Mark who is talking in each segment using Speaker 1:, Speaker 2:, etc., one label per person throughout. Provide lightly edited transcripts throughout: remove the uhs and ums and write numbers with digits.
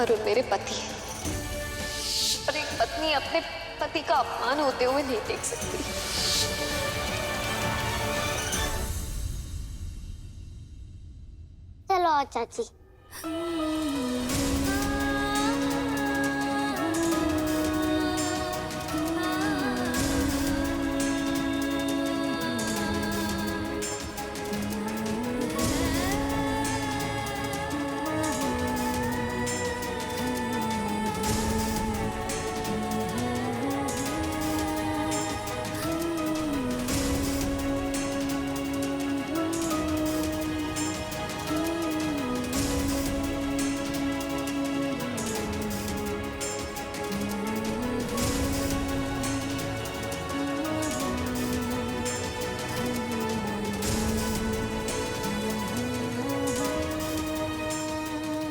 Speaker 1: अरुण मेरे पति है और एक पत्नी अपने पति का अपमान होते हुए नहीं देख सकती।
Speaker 2: चलो आओ चाची।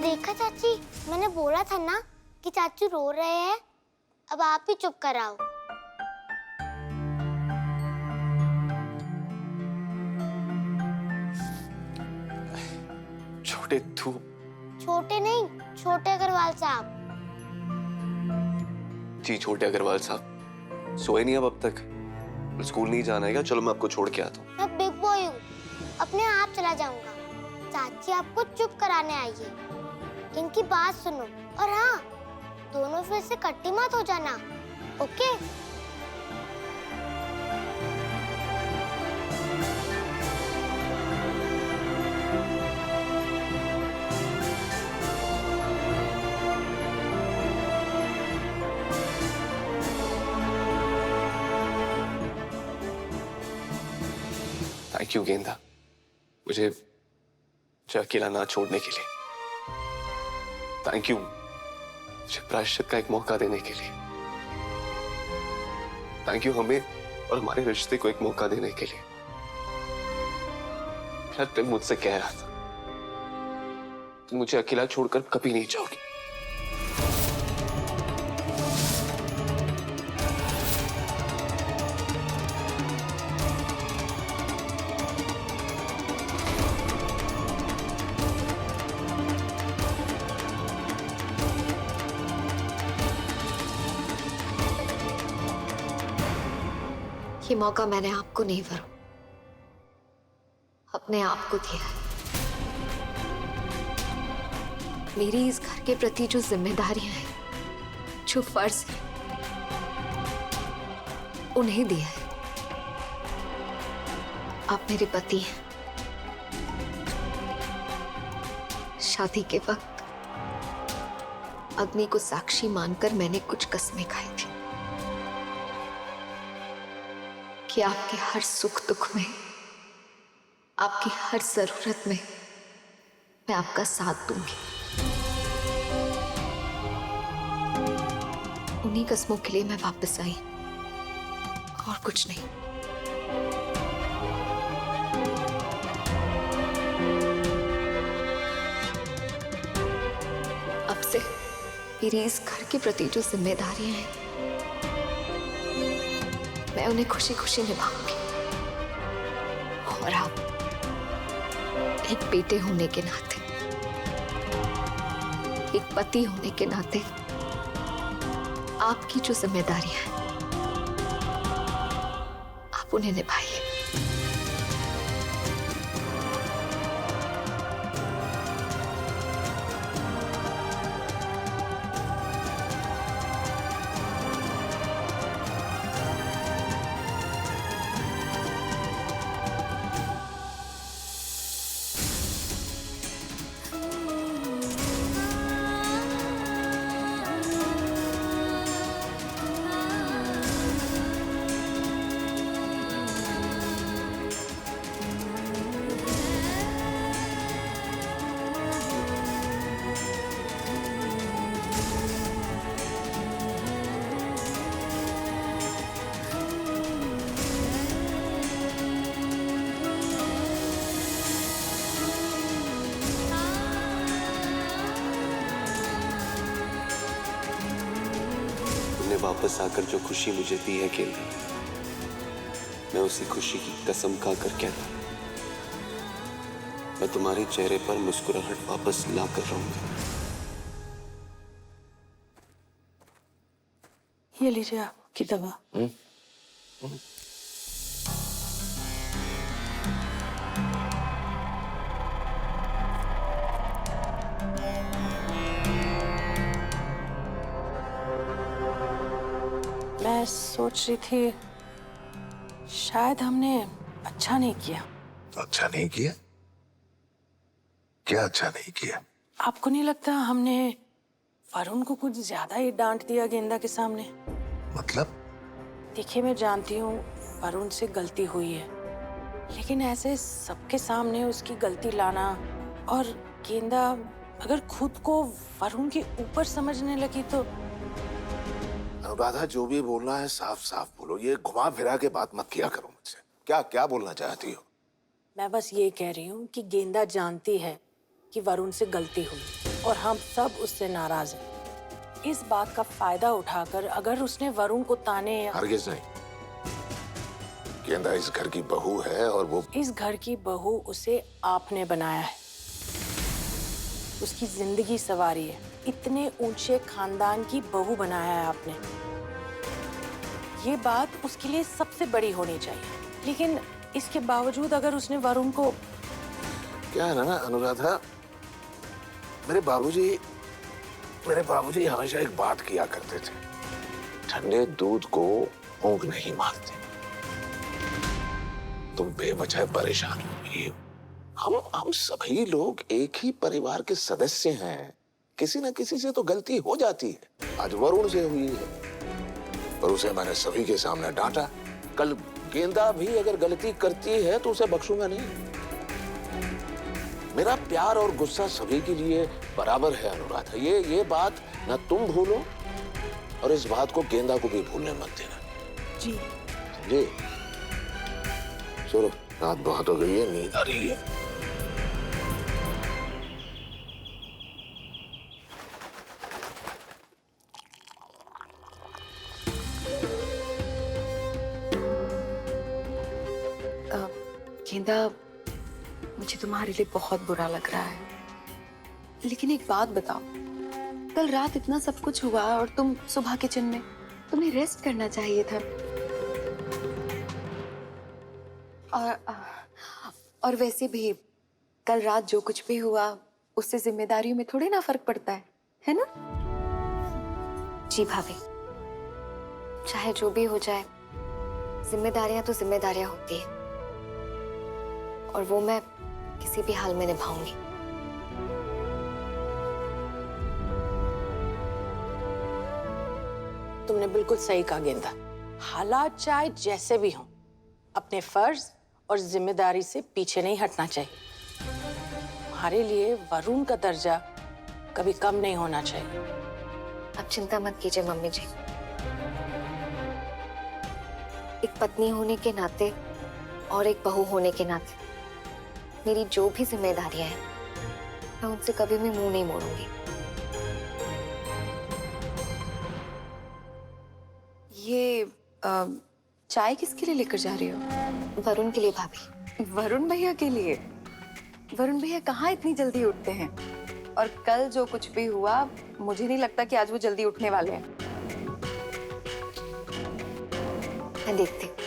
Speaker 2: देखा चाची, मैंने बोला था ना कि चाचू रो रहे हैं। अब आप ही चुप कराओ।
Speaker 3: छोटे तू।
Speaker 2: छोटे नहीं, छोटे अग्रवाल साहब।
Speaker 3: जी छोटे अग्रवाल साहब, सोए नहीं अब तक? स्कूल नहीं जाना है क्या? चलो मैं आपको छोड़ के आता हूँ।
Speaker 2: मैं बिग बॉय हूँ, अपने आप चला जाऊंगा। चाची आपको चुप कराने आई है। इनकी बात सुनो और हाँ, दोनों फिर से कट्टी मत हो जाना, ओके?
Speaker 3: थैंक यू गेंदा, मुझे अकेला ना छोड़ने के लिए। थैंक यू मुझे प्रायश्चित का एक मौका देने के लिए। थैंक यू हमें और हमारे रिश्ते को एक मौका देने के लिए। शायद तुम मुझसे कह रहा था, तुम मुझे अकेला छोड़कर कभी नहीं जाओगी।
Speaker 1: ये मौका मैंने आपको नहीं वरुण, अपने आप को दिया है। मेरी इस घर के प्रति जो जिम्मेदारियां हैं, जो फर्ज है, उन्हें दिया है। आप मेरे पति हैं। शादी के वक्त अग्नि को साक्षी मानकर मैंने कुछ कस्में खाई थी कि आपके हर सुख दुख में, आपकी हर जरूरत में मैं आपका साथ दूंगी। उन्हीं कस्मों के लिए मैं वापस आई, और कुछ नहीं। अब से मेरी इस घर के प्रति जो जिम्मेदारियां हैं, मैं उन्हें खुशी खुशी निभाऊंगी। और आप एक बेटे होने के नाते, एक पति होने के नाते, आपकी जो जिम्मेदारियां हैं, आप उन्हें निभाइए।
Speaker 3: वापस आकर जो खुशी मुझे दी है गेंदा, मैं उसी खुशी की कसम खाकर कहता हूं, मैं तुम्हारे चेहरे पर मुस्कुराहट वापस लाकर रहूंगा।
Speaker 4: ये लीजिए आपकी दवा। मैं सोच रही थी शायद हमने अच्छा नहीं किया।
Speaker 5: अच्छा नहीं किया? क्या अच्छा नहीं किया?
Speaker 4: आपको नहीं लगता हमने वरुण को कुछ ज्यादा ही डांट दिया गेंदा के सामने?
Speaker 5: मतलब?
Speaker 4: देखिए, मैं जानती हूँ वरुण से गलती हुई है, लेकिन ऐसे सबके सामने उसकी गलती लाना, और गेंदा अगर खुद को वरुण के ऊपर समझने लगी तो।
Speaker 5: अनुराधा, जो भी बोलना है साफ साफ बोलो, ये घुमा फिरा के बात मत किया करो मुझसे। क्या क्या बोलना चाहती हो?
Speaker 4: मैं बस ये कह रही हूँ कि गेंदा जानती है कि वरुण से गलती हुई और हम सब उससे नाराज हैं। इस बात का फायदा उठाकर अगर उसने वरुण को ताने या...
Speaker 5: हरगिज नहीं। गेंदा इस घर की बहू है और वो...
Speaker 4: इस घर की बहू उसे आपने बनाया है, उसकी जिंदगी सवारी है, इतने ऊंचे खानदान की बहू बनाया है आपने। ये बात उसके लिए सबसे बड़ी होनी चाहिए, लेकिन इसके बावजूद अगर उसने वरुण को...
Speaker 5: क्या है ना अनुराधा, मेरे बाबूजी हमेशा एक बात किया करते थे, ठंडे दूध को ऊंग नहीं मारते। तुम बेवजह परेशान हुई हो। हम सभी लोग एक ही परिवार के सदस्य हैं, किसी न किसी से तो गलती हो जाती है। आज वरुण से हुई है और उसे मैंने सभी के सामने डांटा। कल गेंदा भी अगर गलती करती है तो उसे बख्शूंगा नहीं। मेरा प्यार और गुस्सा सभी के लिए बराबर है अनुराधा। ये बात ना तुम भूलो और इस बात को गेंदा को भी भूलने मत देना।
Speaker 4: जी
Speaker 5: जी, चलो रात बहुत हो गई है, नींद आ रही है।
Speaker 1: गेंदा, मुझे तुम्हारे लिए बहुत बुरा लग रहा है, लेकिन एक बात बताओ, कल रात इतना सब कुछ हुआ और तुम सुबह किचन में, तुम्हें रेस्ट करना चाहिए था। और वैसे भी कल रात जो कुछ भी हुआ उससे जिम्मेदारियों में थोड़ी ना फर्क पड़ता है ना?
Speaker 2: जी भाभी, चाहे जो भी हो जाए, जिम्मेदारियां तो जिम्मेदारियां होती है और वो मैं किसी भी हाल में निभाऊंगी।
Speaker 4: तुमने बिल्कुल सही कहा गेंदा। हालात चाहे जैसे भी हों, अपने फर्ज और जिम्मेदारी से पीछे नहीं हटना चाहिए। हमारे लिए वरुण का दर्जा कभी कम नहीं होना चाहिए।
Speaker 2: अब चिंता मत कीजिए मम्मी जी। एक पत्नी होने के नाते और एक बहू होने के नाते मेरी जो भी जिम्मेदारियां हैं, मैं उनसे कभी भी मुंह नहीं मोड़ूंगी।
Speaker 1: ये चाय किसके लिए लेकर जा रही हो?
Speaker 2: वरुण के लिए भाभी।
Speaker 1: वरुण भैया के लिए? वरुण भैया कहाँ इतनी जल्दी उठते हैं? और कल जो कुछ भी हुआ, मुझे नहीं लगता कि आज वो जल्दी उठने वाले हैं।
Speaker 2: मैं देखती हूँ।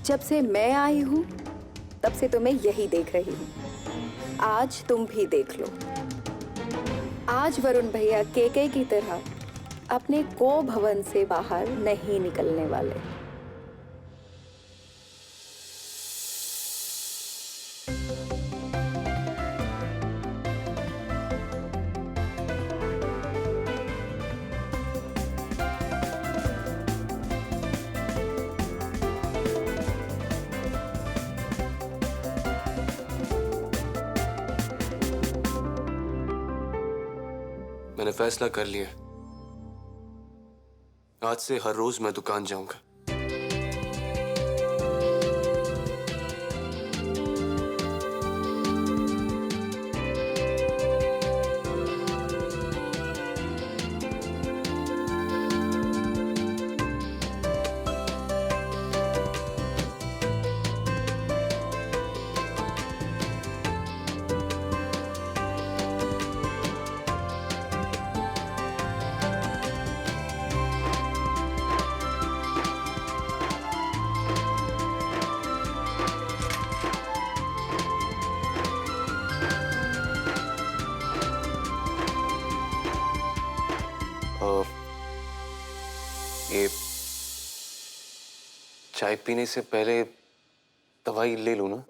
Speaker 6: जब से मैं आई हूँ तब से तो मैं यही देख रही हूँ। आज तुम भी देख लो। आज वरुण भैया केके की तरह अपने को भवन से बाहर नहीं निकलने वाले।
Speaker 3: मैंने फैसला कर लिया, आज से हर रोज मैं दुकान जाऊंगा। ये चाय पीने से पहले दवाई ले लूं ना?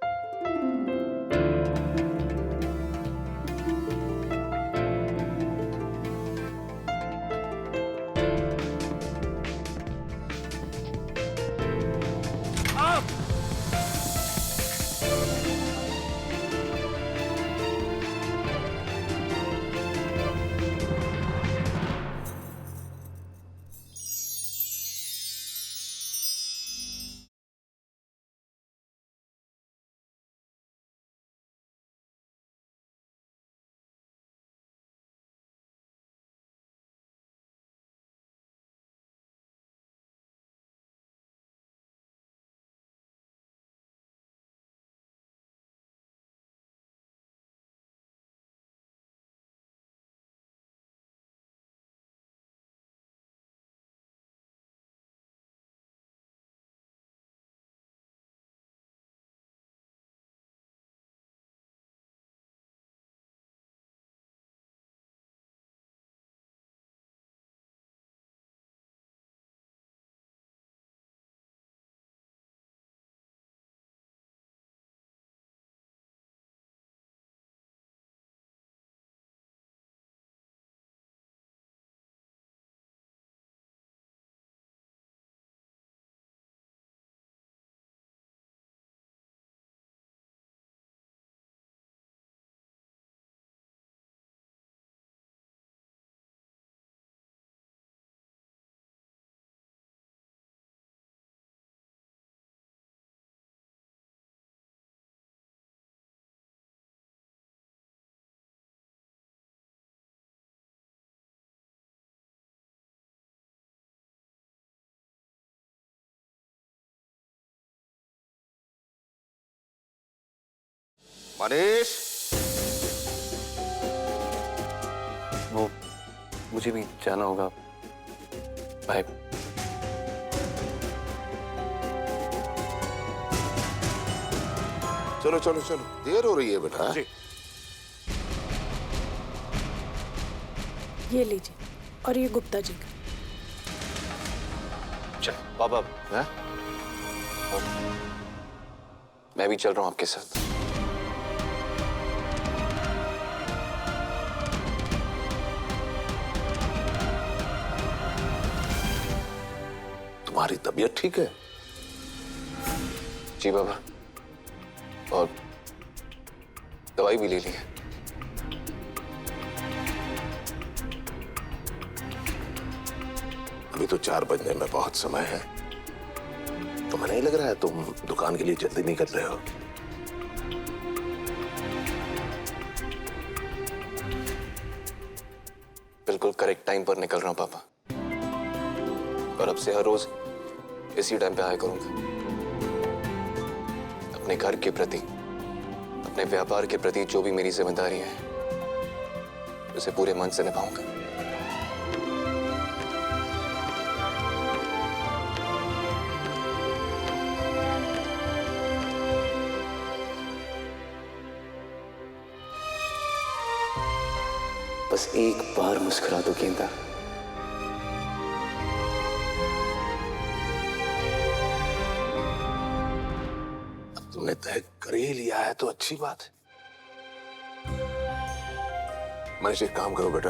Speaker 5: मनीष,
Speaker 3: वो मुझे भी जाना होगा। बाय।
Speaker 5: चलो चलो चलो, देर हो रही है बेटा।
Speaker 4: ये लीजिए, और ये गुप्ता जी का।
Speaker 3: चल बाबा,
Speaker 5: हैं?
Speaker 3: मैं भी चल रहा हूँ आपके साथ।
Speaker 5: तुम्हारी तबीयत ठीक है?
Speaker 3: जी बाबा, और दवाई भी ले ली है।
Speaker 5: अभी तो 4 बजने में बहुत समय है। तुम्हें नहीं लग रहा है तुम दुकान के लिए जल्दी नहीं कर रहे हो?
Speaker 3: बिल्कुल करेक्ट टाइम पर निकल रहा हूँ पापा, और अब से हर रोज इसी टाइम पे आया करूंगा। अपने घर के प्रति, अपने व्यापार के प्रति जो भी मेरी जिम्मेदारी है, उसे पूरे मन से निभाऊंगा। बस एक बार मुस्कुरा दो गेंदा।
Speaker 5: अब तुमने तय कर ही लिया है तो अच्छी बात है। मनीष, एक काम करो बेटा,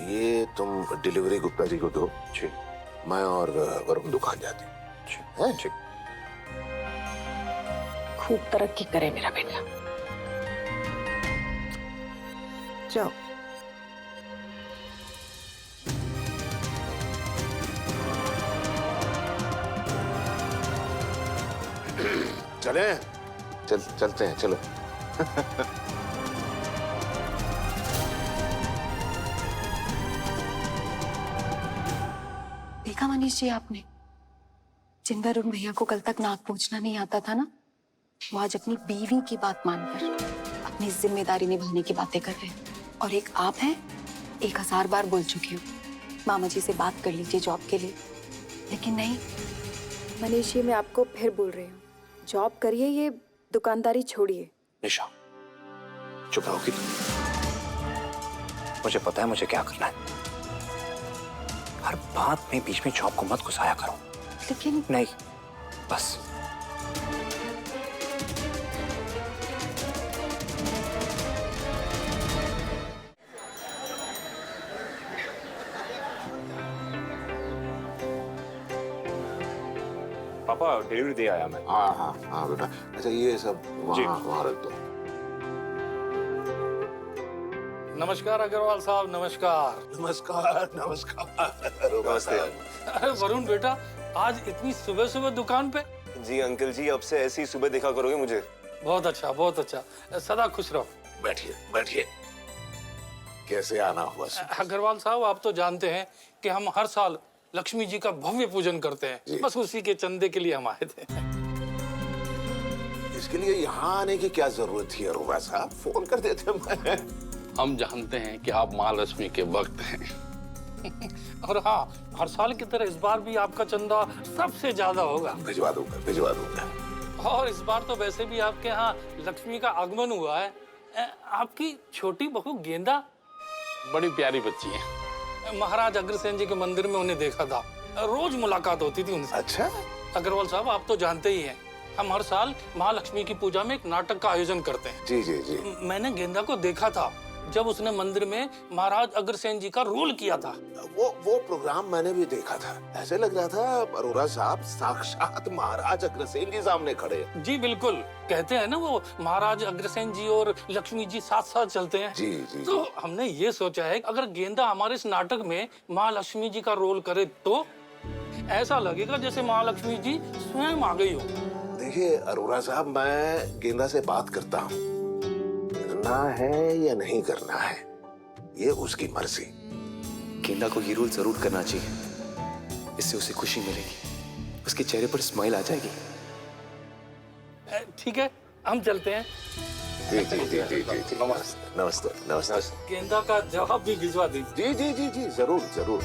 Speaker 5: ये तुम डिलीवरी गुप्ता जी को दो।
Speaker 3: जी।
Speaker 5: मैं और वरुण दुकान जाते हैं।
Speaker 3: ठीक।
Speaker 4: खूब तरक्की करे मेरा बेटा। जाओ।
Speaker 5: चलते हैं, चलो।
Speaker 1: देखा मनीष जी आपने, जिन वरुण भैया को कल तक नाक पूछना नहीं आता था ना, वो आज अपनी बीवी की बात मानकर अपनी जिम्मेदारी निभाने की बातें कर रहे हैं। और एक आप हैं, 1000 बार बोल चुकी हूँ मामा जी से बात कर लीजिए जॉब के लिए, लेकिन नहीं।
Speaker 6: मनीष जी, मैं आपको फिर बोल रही हूँ, जॉब करिए, ये दुकानदारी छोड़िए।
Speaker 7: निशा, चुप रहोगी? मुझे पता है मुझे क्या करना है।
Speaker 8: हर बात में बीच में चॉप को मत घुसाया करो।
Speaker 1: लेकिन
Speaker 8: नहीं, बस। पापा डिलीवरी दे आया मैं।
Speaker 5: हाँ हाँ हाँ बेटा। अच्छा ये सब वहाँ वहाँ रख दो।
Speaker 9: नमस्कार अग्रवाल साहब, नमस्कार।
Speaker 5: नमस्कार नमस्कार। नमस्ते।
Speaker 9: अरे वरुण बेटा, आज इतनी सुबह सुबह दुकान पे?
Speaker 3: जी अंकल जी, अब से ऐसी सुबह देखा करोगे मुझे।
Speaker 9: बहुत अच्छा, बहुत अच्छा। सदा खुश रहो।
Speaker 5: बैठिए बैठिए। कैसे आना हुआ?
Speaker 9: अग्रवाल साहब, आप तो जानते हैं कि हम हर साल लक्ष्मी जी का भव्य पूजन करते हैं। बस उसी के चंदे के लिए हम आए थे।
Speaker 5: इसके लिए यहाँ आने की क्या जरूरत थी अरोड़ा साहब? फोन कर देते मैं।
Speaker 9: हम जानते हैं कि आप महालक्ष्मी के भक्त हैं। और हाँ, हर साल की तरह इस बार भी आपका चंदा सबसे ज्यादा होगा।
Speaker 5: भिजवा दूंगा भिजवा दूंगा।
Speaker 9: और इस बार तो वैसे भी आपके यहाँ लक्ष्मी का आगमन हुआ है। आपकी छोटी बहू गेंदा बड़ी प्यारी बच्ची है। महाराज अग्रसेन जी के मंदिर में उन्हें देखा था, रोज मुलाकात होती थी उनसे।
Speaker 5: अच्छा।
Speaker 9: अग्रवाल साहब, आप तो जानते ही हैं, हम हर साल महालक्ष्मी की पूजा में एक नाटक का आयोजन करते हैं।
Speaker 5: जी जी जी।
Speaker 9: मैंने गेंदा को देखा था जब उसने मंदिर में महाराज अग्रसेन जी का रोल किया था।
Speaker 5: वो प्रोग्राम मैंने भी देखा था। ऐसे लग रहा था अरोड़ा साहब साक्षात महाराज अग्रसेन जी सामने खड़े हैं।
Speaker 9: जी बिल्कुल। कहते हैं ना, वो महाराज अग्रसेन जी और लक्ष्मी जी साथ साथ चलते हैं।
Speaker 5: जी जी।
Speaker 9: तो हमने ये सोचा है, अगर गेंदा हमारे इस नाटक में महालक्ष्मी जी का रोल करे तो ऐसा लगेगा जैसे महालक्ष्मी जी स्वयं आ गई हो।
Speaker 5: देखिए अरोड़ा साहब, मैं गेंदा से बात करता हूँ, करना है या नहीं करना है ये उसकी मर्जी।
Speaker 3: गेंदा को ये रोल जरूर करना चाहिए, इससे उसे खुशी मिलेगी, उसके चेहरे पर स्माइल आ जाएगी।
Speaker 9: ठीक है, हम चलते हैं।
Speaker 5: जी जी जी जी जी जी। नमस्ते नमस्ते नमस्ते।
Speaker 9: गेंदा का जवाब भी भिजवा दीजिए।
Speaker 5: जी जी जी जी जरूर जरूर।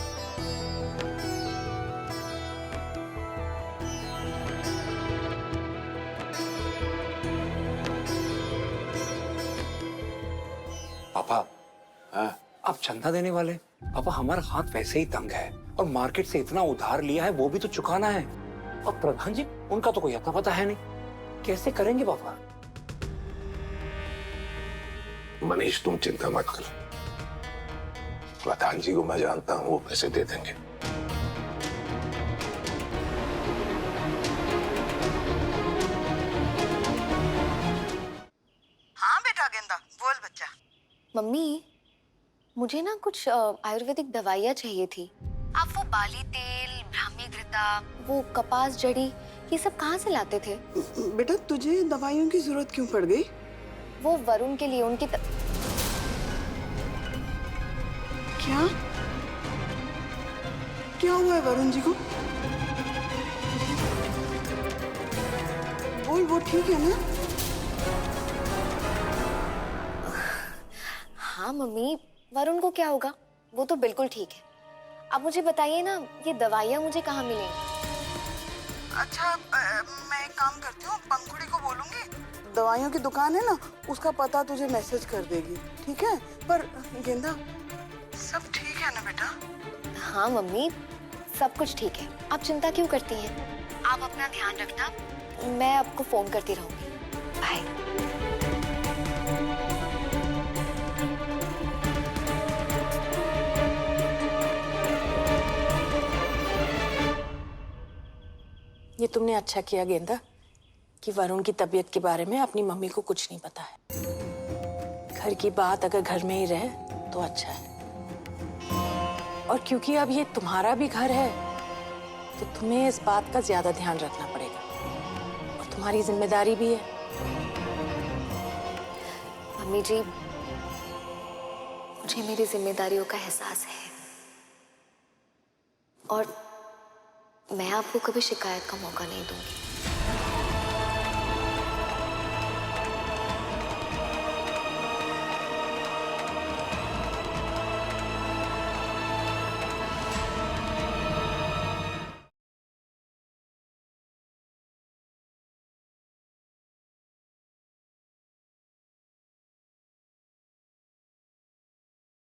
Speaker 8: पापा, आप चंदा देने वाले? पापा, हमारा हाथ वैसे ही तंग है और मार्केट से इतना उधार लिया है वो भी तो चुकाना है। और प्रधान जी, उनका तो कोई अता पता है नहीं, कैसे करेंगे पापा?
Speaker 5: मनीष तुम चिंता मत करो, प्रधान जी को मैं जानता हूँ, वो पैसे दे देंगे।
Speaker 10: हाँ बेटा गेंदा, बोल बच्चा।
Speaker 2: मम्मी, मुझे ना कुछ आयुर्वेदिक दवाइयाँ चाहिए थी। आप वो बाली तेल, ब्राह्मी घृता, वो कपास जड़ी, ये सब कहाँ से लाते थे?
Speaker 10: बेटा तुझे दवाइयों की जरूरत क्यों पड़ गई?
Speaker 2: वो वरुण के लिए, उनकी
Speaker 10: क्या क्या हुआ है वरुण जी को? बोल, वो ठीक है ना?
Speaker 2: हाँ मम्मी, वरुण को क्या होगा? वो तो बिल्कुल ठीक है। अब मुझे बताइए ना, ये दवाइयाँ मुझे कहाँ मिलेंगी?
Speaker 10: अच्छा, मैं एक काम करती हूँ, पंखुड़ी को बोलूंगी, दवाइयों की दुकान है ना, उसका पता तुझे मैसेज कर देगी, ठीक है? पर गेंदा, सब ठीक है ना बेटा?
Speaker 2: हाँ मम्मी, सब कुछ ठीक है। आप चिंता क्यों करती हैं? आप अपना ध्यान रखना, मैं आपको फोन करती रहूंगी। बाय।
Speaker 4: ये तुमने अच्छा किया गेंदा कि वरुण की तबीयत के बारे में अपनी मम्मी को कुछ नहीं पता है। घर की बात अगर घर में ही रहे तो अच्छा है। और क्योंकि अब ये तुम्हारा भी घर है तो तुम्हें इस बात का ज्यादा ध्यान रखना पड़ेगा और तुम्हारी जिम्मेदारी भी है।
Speaker 2: मम्मी जी, मुझे मेरी जिम्मेदारियों का एहसास है और मैं आपको कभी शिकायत का मौका नहीं दूंगी।